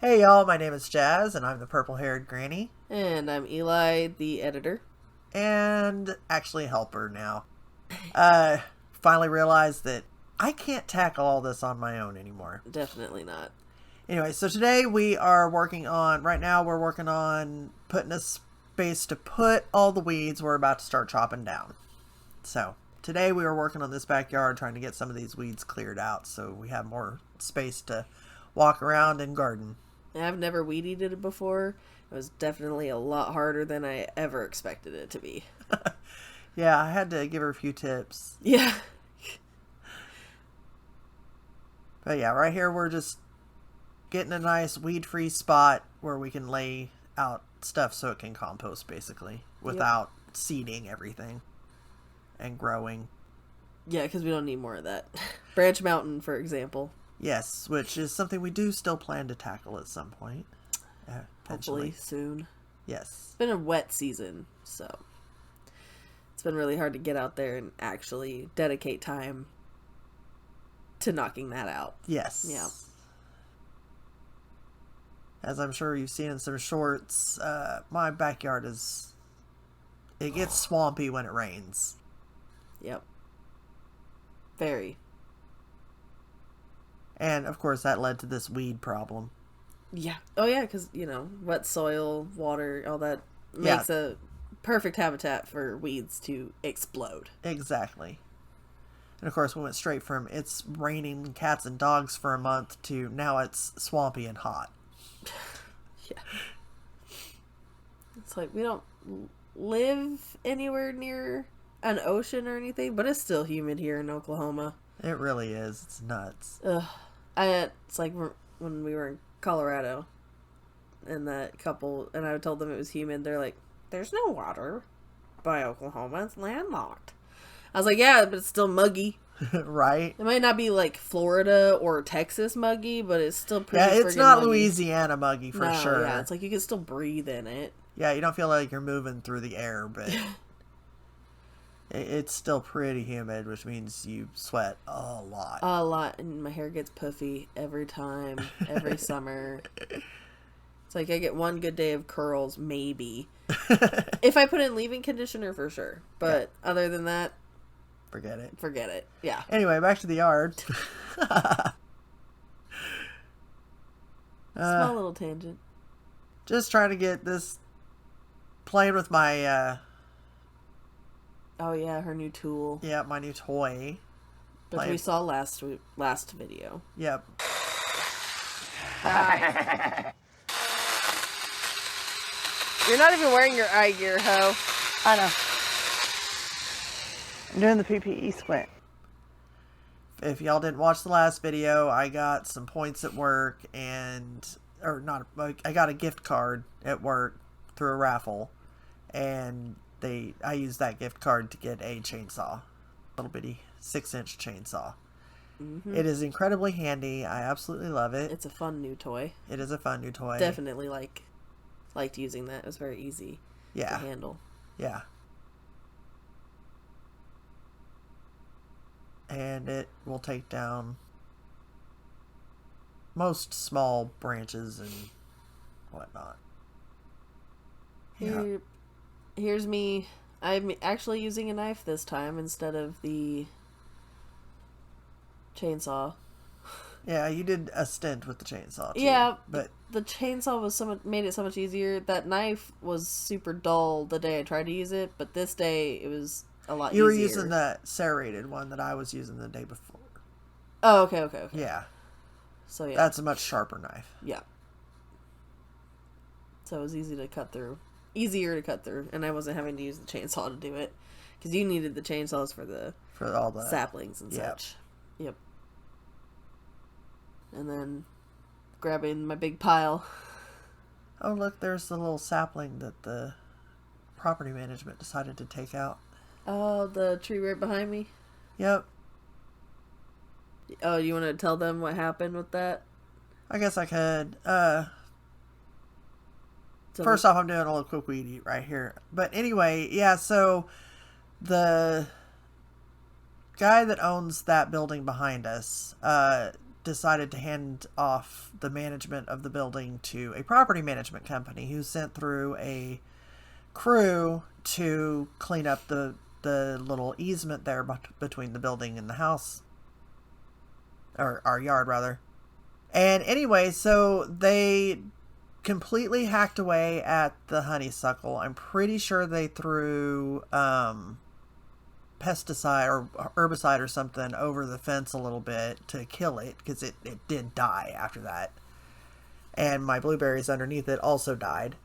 Hey y'all, my name is Jazz, and I'm the purple-haired granny. And I'm Eli, the editor. And actually helper now. Finally realized that I can't tackle all this on my own anymore. Definitely not. Anyway, so today we're working on putting a space to put all the weeds we're about to start chopping down. So, today we were working on this backyard trying to get some of these weeds cleared out so we have more space to walk around and garden. I've never weed eated it before. It was definitely a lot harder than I ever expected it to be. Yeah, I had to give her a few tips. Yeah. But yeah, right here we're just getting a nice weed-free spot where we can lay out stuff so it can compost, basically, without seeding everything and growing. Yeah, because we don't need more of that. Branch Mountain, for example. Yes, which is something we do still plan to tackle at some point. Hopefully soon. Yes. It's been a wet season, so it's been really hard to get out there and actually dedicate time to knocking that out. Yes. Yeah. As I'm sure you've seen in some shorts, my backyard it gets swampy when it rains. Yep. Very. And, of course, that led to this weed problem. Yeah. Oh, yeah, because, wet soil, water, all that makes a perfect habitat for weeds to explode. Exactly. And, of course, we went straight from it's raining cats and dogs for a month to now it's swampy and hot. Yeah. It's like we don't live anywhere near an ocean or anything, but it's still humid here in Oklahoma. It really is. It's nuts. Ugh. It's like when we were in Colorado, and that couple, and I told them it was humid. They're like, "There's no water by Oklahoma. It's landlocked." I was like, "Yeah, but it's still muggy." Right? It might not be like Florida or Texas muggy, but it's still pretty. Yeah, it's not muggy. Louisiana muggy for sure. Yeah, it's like you can still breathe in it. Yeah, you don't feel like you're moving through the air, but it's still pretty humid, which means you sweat a lot. A lot, and my hair gets puffy every time, every summer. It's like I get one good day of curls, maybe. If I put in leave-in conditioner, for sure. But other than that, forget it. Forget it. Yeah. Anyway, back to the yard. Small little tangent. Just trying to get this playing with my oh yeah, her new tool. Yeah, my new toy. Which we saw last video. Yep. You're not even wearing your eye gear, ho. I know. I'm doing the PPE split. If y'all didn't watch the last video, I got some points at work I got a gift card at work through a raffle, and I used that gift card to get a chainsaw, little bitty 6-inch chainsaw. Mm-hmm. It is incredibly handy. I absolutely love it. It's a fun new toy. It is a fun new toy. Definitely liked using that. It was very easy to handle. Yeah. And it will take down most small branches and whatnot. Here's me. I'm actually using a knife this time instead of the chainsaw. Yeah, you did a stint with the chainsaw too. Yeah, but the chainsaw made it so much easier. That knife was super dull the day I tried to use it, but this day it was a lot easier. You were using that serrated one that I was using the day before. Oh, okay. Yeah. So yeah. That's a much sharper knife. Yeah. So it was easier to cut through, and I wasn't having to use the chainsaw to do it, because you needed the chainsaws for all the saplings and such. Yep. And then grabbing my big pile. Oh, look, there's the little sapling that the property management decided to take out. Oh, the tree right behind me? Yep. Oh, you want to tell them what happened with that? I guess I could. First off, I'm doing a little quick weed eat right here. But anyway, yeah, so the guy that owns that building behind us decided to hand off the management of the building to a property management company who sent through a crew to clean up the little easement there between the building and the house, or our yard rather. And anyway, so they completely hacked away at the honeysuckle. I'm pretty sure they threw pesticide or herbicide or something over the fence a little bit to kill it, because it did die after that. And my blueberries underneath it also died.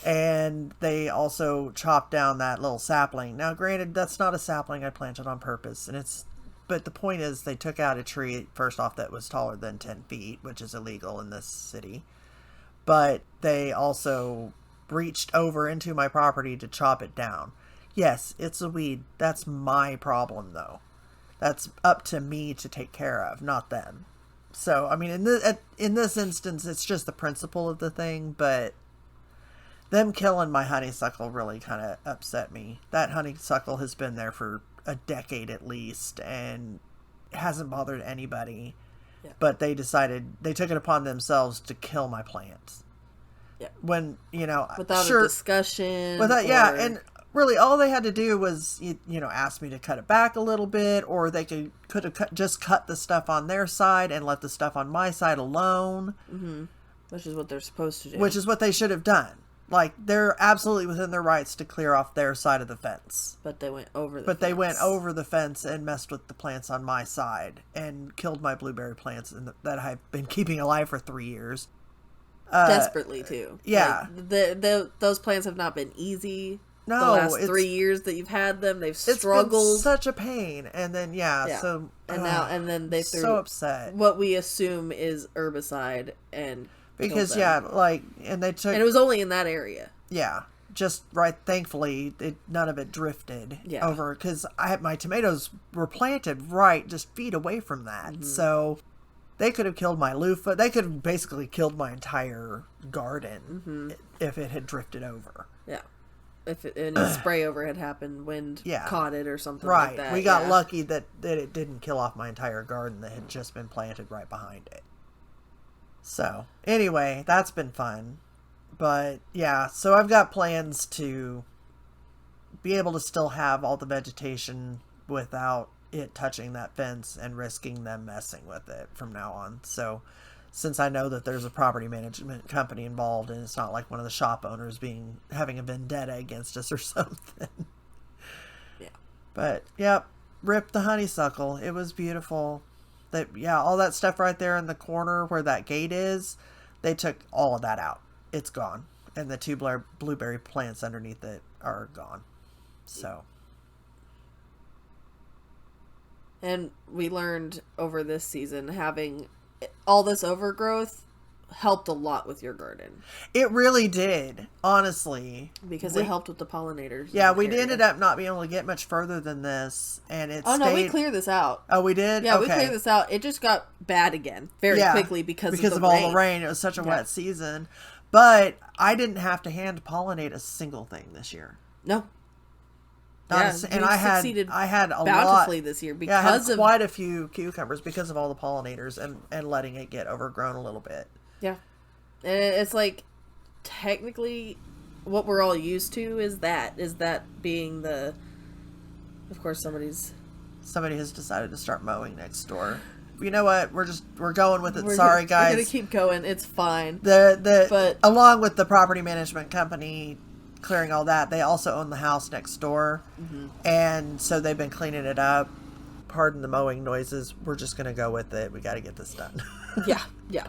And they also chopped down that little sapling. Now, granted, that's not a sapling I planted on purpose, but the point is they took out a tree, first off, that was taller than 10 feet, which is illegal in this city. But they also reached over into my property to chop it down. Yes, it's a weed. That's my problem, though. That's up to me to take care of, not them. So, I mean, in this instance, it's just the principle of the thing, but them killing my honeysuckle really kind of upset me. That honeysuckle has been there for a decade at least, and hasn't bothered anybody. Yeah. But they took it upon themselves to kill my plants. Yeah. When, without a discussion. Yeah, and really all they had to do was, ask me to cut it back a little bit, or they could have just cut the stuff on their side and let the stuff on my side alone. Mm-hmm. Which is what they're supposed to do. Which is what they should have done. Like, they're absolutely within their rights to clear off their side of the fence. But they went over the fence. But they went over the fence and messed with the plants on my side and killed my blueberry plants that I've been keeping alive for 3 years. Desperately, too. Yeah. Like, those plants have not been easy. No. The last 3 years that you've had them, they've struggled. It's been such a pain. And then, so... And then they threw so upset. What we assume is herbicide and... Because, and they took... And it was only in that area. Yeah. Just right, thankfully, none of it drifted over. Because my tomatoes were planted just feet away from that. Mm-hmm. So they could have killed my loofah. They could have basically killed my entire garden if it had drifted over. Yeah. If a spray over had happened, wind caught it or something like that. Right. We got lucky that it didn't kill off my entire garden that had just been planted right behind it. So, anyway, that's been fun. But, so I've got plans to be able to still have all the vegetation without it touching that fence and risking them messing with it from now on. So, since I know that there's a property management company involved and it's not like one of the shop owners having a vendetta against us or something. Yeah. But, rip the honeysuckle. It was beautiful. All that stuff right there in the corner where that gate is, they took all of that out. It's gone. And the 2 blueberry plants underneath it are gone. So. And we learned over this season, having all this overgrowth helped a lot with your garden. It really did, honestly. Because it helped with the pollinators. Yeah, we ended up not being able to get much further than this, and it no, we cleared this out. Oh, we did? Yeah, okay. We cleared this out. It just got bad again very quickly because of all the rain. It was such a wet season. But I didn't have to hand pollinate a single thing this year. No. And I had a bountifully lot this year because of quite a few cucumbers because of all the pollinators and letting it get overgrown a little bit. Yeah. And it's like, technically, what we're all used to is that being the, of course, somebody has decided to start mowing next door. You know what? We're going with it. Sorry, guys. We're gonna keep going. It's fine. But along with the property management company clearing all that, they also own the house next door, and so they've been cleaning it up. Pardon the mowing noises. We're just gonna go with it. We got to get this done. yeah.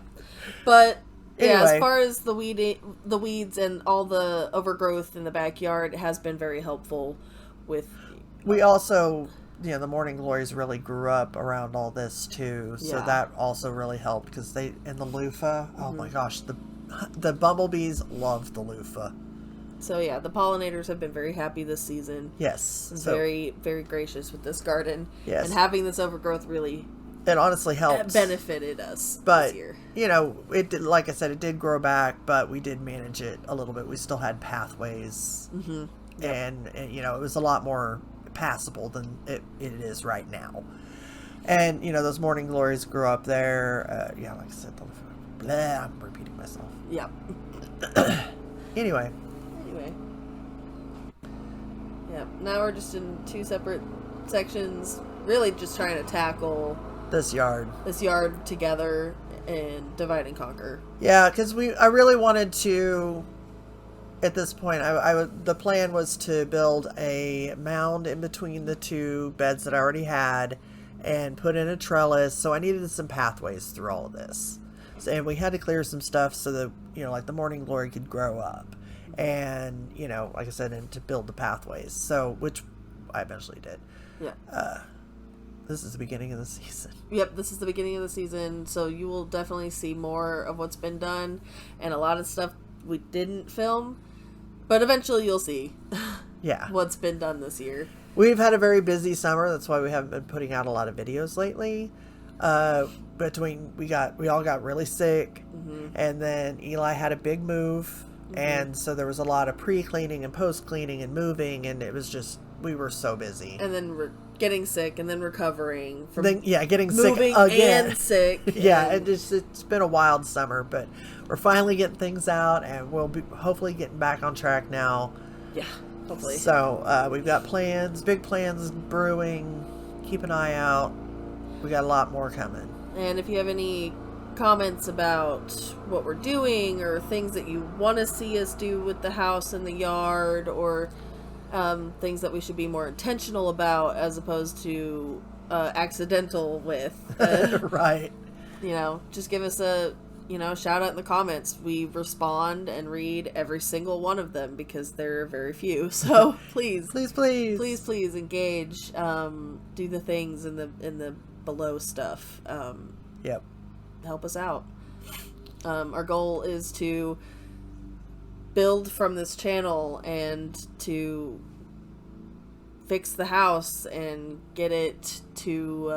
But anyway. As far as the weeds and all the overgrowth in the backyard, it has been very helpful. We also, the morning glories really grew up around all this too, so that also really helped because and the loofah. Oh my gosh, the bumblebees love the loofah. So the pollinators have been very happy this season. Yes, very, very gracious with this garden. Yes, and having this overgrowth really. It honestly helped. It benefited us this year. It did, like I said, it did grow back, but we did manage it a little bit. We still had pathways, and it was a lot more passable than it is right now. And, those morning glories grew up there. Yeah, like I said, blah, I'm repeating myself. Yep. Anyway. Yep. Now we're just in 2 separate sections, really just trying to tackle this yard together and divide and conquer. Yeah, because I really wanted to, at this point, the plan was to build a mound in between the 2 beds that I already had and put in a trellis, so I needed some pathways through all of this. And we had to clear some stuff so that, like the morning glory could grow up. And, like I said, and to build the pathways. So, which I eventually did. Yeah. This is the beginning of the season. Yep, this is the beginning of the season, so you will definitely see more of what's been done, and a lot of stuff we didn't film, but eventually you'll see what's been done this year. We've had a very busy summer. That's why we haven't been putting out a lot of videos lately. We all got really sick, and then Eli had a big move, and so there was a lot of pre-cleaning and post-cleaning and moving, and it was just, we were so busy. And then getting sick, and then recovering from getting moving sick again. and sick. It's been a wild summer, but we're finally getting things out, and we'll be hopefully getting back on track now. Yeah, hopefully. So we've got big plans brewing. Keep an eye out. We got a lot more coming. And if you have any comments about what we're doing, or things that you want to see us do with the house and the yard, or things that we should be more intentional about as opposed to accidental with, right, just give us a shout out in the comments. We respond and read every single one of them because there are very few, so please engage, do the things in the below stuff. Yep, help us out. Our goal is to build from this channel and to fix the house and get it to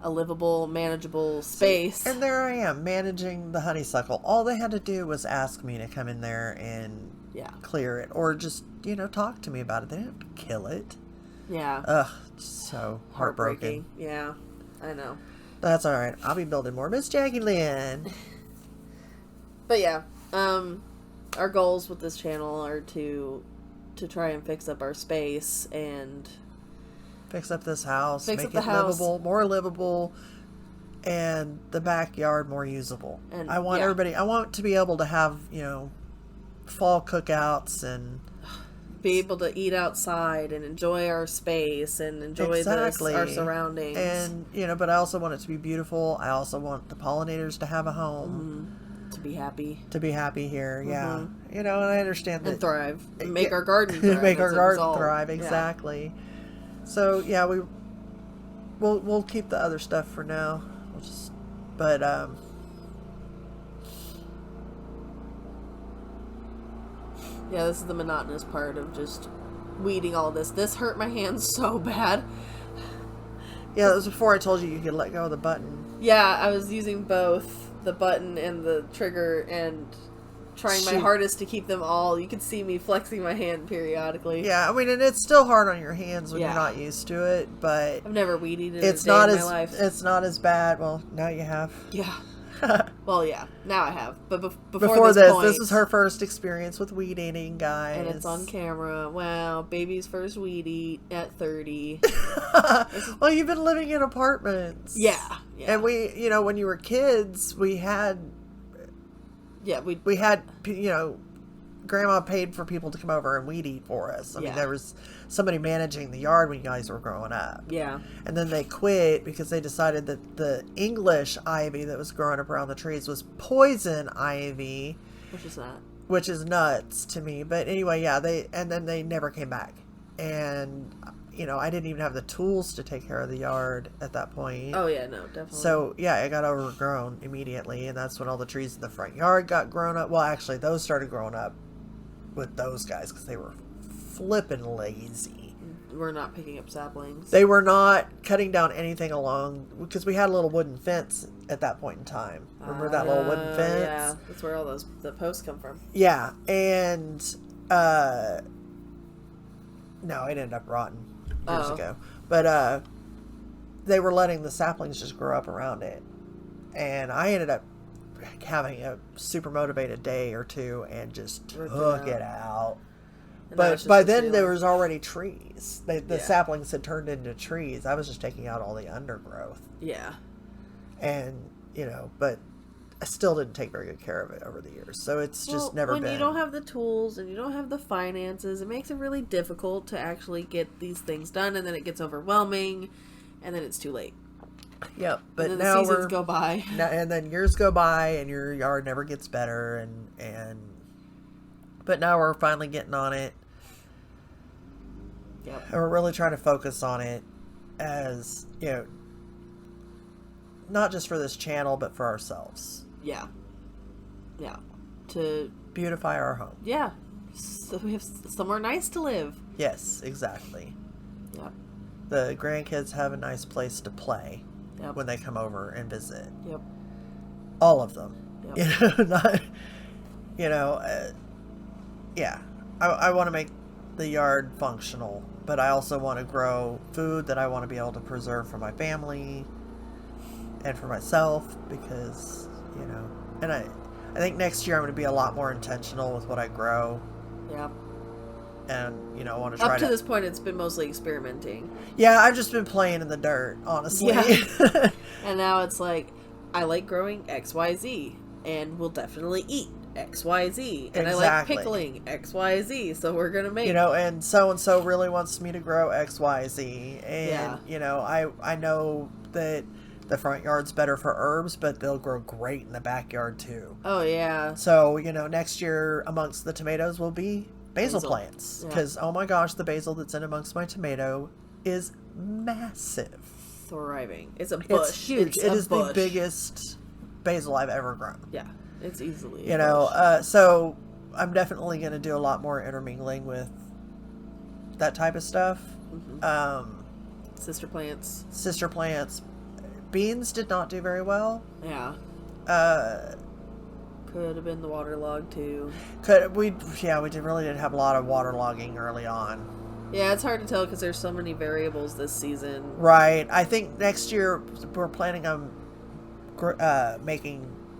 a livable, manageable space. And there I am, managing the honeysuckle. All they had to do was ask me to come in there and clear it, or just, talk to me about it. They didn't have to kill it. Yeah. Ugh, so heartbreaking. Yeah, I know. That's all right. I'll be building more Miss Jackie Lynn. But yeah, our goals with this channel are to try and fix up our space and fix up this house, make it more livable, and the backyard more usable. And I want to be able to have, fall cookouts and be able to eat outside and enjoy our space and enjoy our surroundings. And, but I also want it to be beautiful. I also want the pollinators to have a home. To be happy. To be happy here, yeah. And I understand that. And thrive. Make our garden thrive. Make our garden thrive, exactly. Yeah. So, we'll keep the other stuff for now. Yeah, this is the monotonous part of just weeding all this. This hurt my hands so bad. Yeah, that was before I told you could let go of the button. Yeah, I was using both the button and the trigger and trying my hardest to keep them all. You could see me flexing my hand periodically. Yeah, and it's still hard on your hands when you're not used to it, but I've never weeded in a day in my life. It's not as bad. Well, now you have. Yeah. Well, yeah, now I have. But before this is her first experience with weed eating, guys. And it's on camera. Wow, baby's first weed eat at 30. Well, you've been living in apartments. Yeah. And we, when you were kids, we had... Yeah, we had, Grandma paid for people to come over and weed eat for us. I mean, there was somebody managing the yard when you guys were growing up. Yeah. And then they quit because they decided that the English ivy that was growing up around the trees was poison ivy. Which is nuts to me. But anyway, then they never came back. And, I didn't even have the tools to take care of the yard at that point. Oh, yeah, no, definitely. So, it got overgrown immediately. And that's when all the trees in the front yard got grown up. Well, actually, those started growing up with those guys because they were flipping lazy. We're not picking up saplings. They were not cutting down anything along, because we had a little wooden fence at that point in time. Remember that little wooden fence? Yeah, that's where all the posts come from. Yeah, and no, it ended up rotting years ago. But they were letting the saplings just grow up around it. And I ended up having a super motivated day or two and just took it out. But by then there was already trees. The saplings had turned into trees. I was just taking out all the undergrowth. Yeah. And, but I still didn't take very good care of it over the years. So it's just never been. When you don't have the tools and you don't have the finances, it makes it really difficult to actually get these things done. And then it gets overwhelming. And then it's too late. Yep. But and then now the seasons go by. And then years go by and your yard never gets better. But now we're finally getting on it. Yep. And we're really trying to focus on it as, not just for this channel, but for ourselves. Yeah. Yeah. To beautify our home. Yeah. So we have somewhere nice to live. Yes, exactly. Yep. The grandkids have a nice place to play Yep. when they come over and visit. Yep. All of them. Yep. Yeah. I want to make the yard functional, but I also want to grow food that I want to be able to preserve for my family and for myself because, and I think next year I'm going to be a lot more intentional with what I grow. Yep. And, I want to try Up to this point, it's been mostly experimenting. Yeah, I've just been playing in the dirt, honestly. Yeah. And now it's like, I like growing XYZ, and we'll definitely eat XYZ. And exactly. I like pickling XYZ, so we're going to make... and so really wants me to grow XYZ. And, I know that the front yard's better for herbs, but they'll grow great in the backyard, too. Oh, yeah. So, next year amongst the tomatoes will be basil plants. Because, oh my gosh, the basil that's in amongst my tomato is massive. Thriving. It's a bush. It's huge. It is the biggest basil I've ever grown. Yeah, it's easily so I'm definitely going to do a lot more intermingling with that type of stuff. Mm-hmm. Sister plants. Beans did not do very well. Yeah. Could have been the waterlog too. We really did have a lot of waterlogging early on. Yeah, it's hard to tell because there's so many variables this season. Right. I think next year we're planning on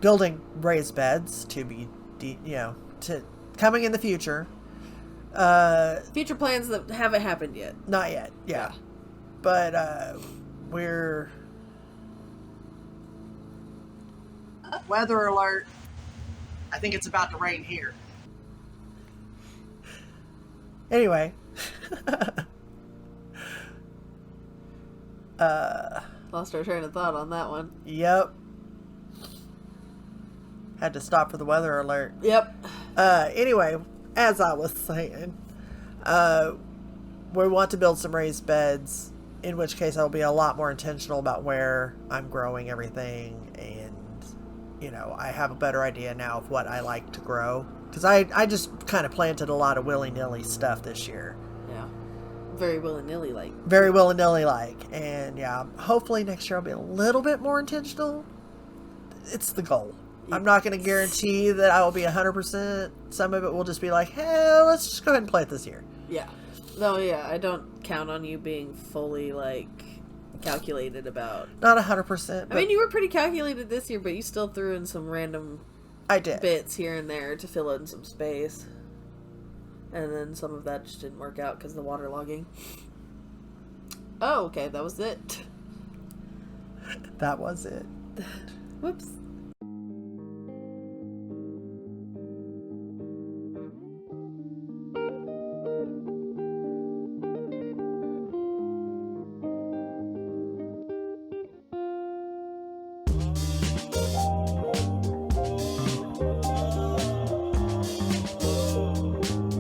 building raised beds to be, to coming in the future. Future plans that haven't happened yet. Not yet. Yeah. But we're... Weather alert. I think it's about to rain here. Anyway. Lost our train of thought on that one. Yep. Had to stop for the weather alert. Yep. Anyway, as I was saying, we want to build some raised beds, in which case I'll be a lot more intentional about where I'm growing everything, and I have a better idea now of what I like to grow, because I just kind of planted a lot of willy-nilly stuff this year. Yeah. Very willy-nilly like, and yeah, hopefully next year I'll be a little bit more intentional. It's the goal. I'm not going to guarantee that I will be 100%. Some of it will just be like, hey, let's just go ahead and play it this year. Yeah. No, yeah, I don't count on you being fully, calculated about... Not 100%. I mean, you were pretty calculated this year, but you still threw in some random bits here and there to fill in some space. And then some of that just didn't work out because of the waterlogging. Oh, okay, that was it. That was it. Whoops.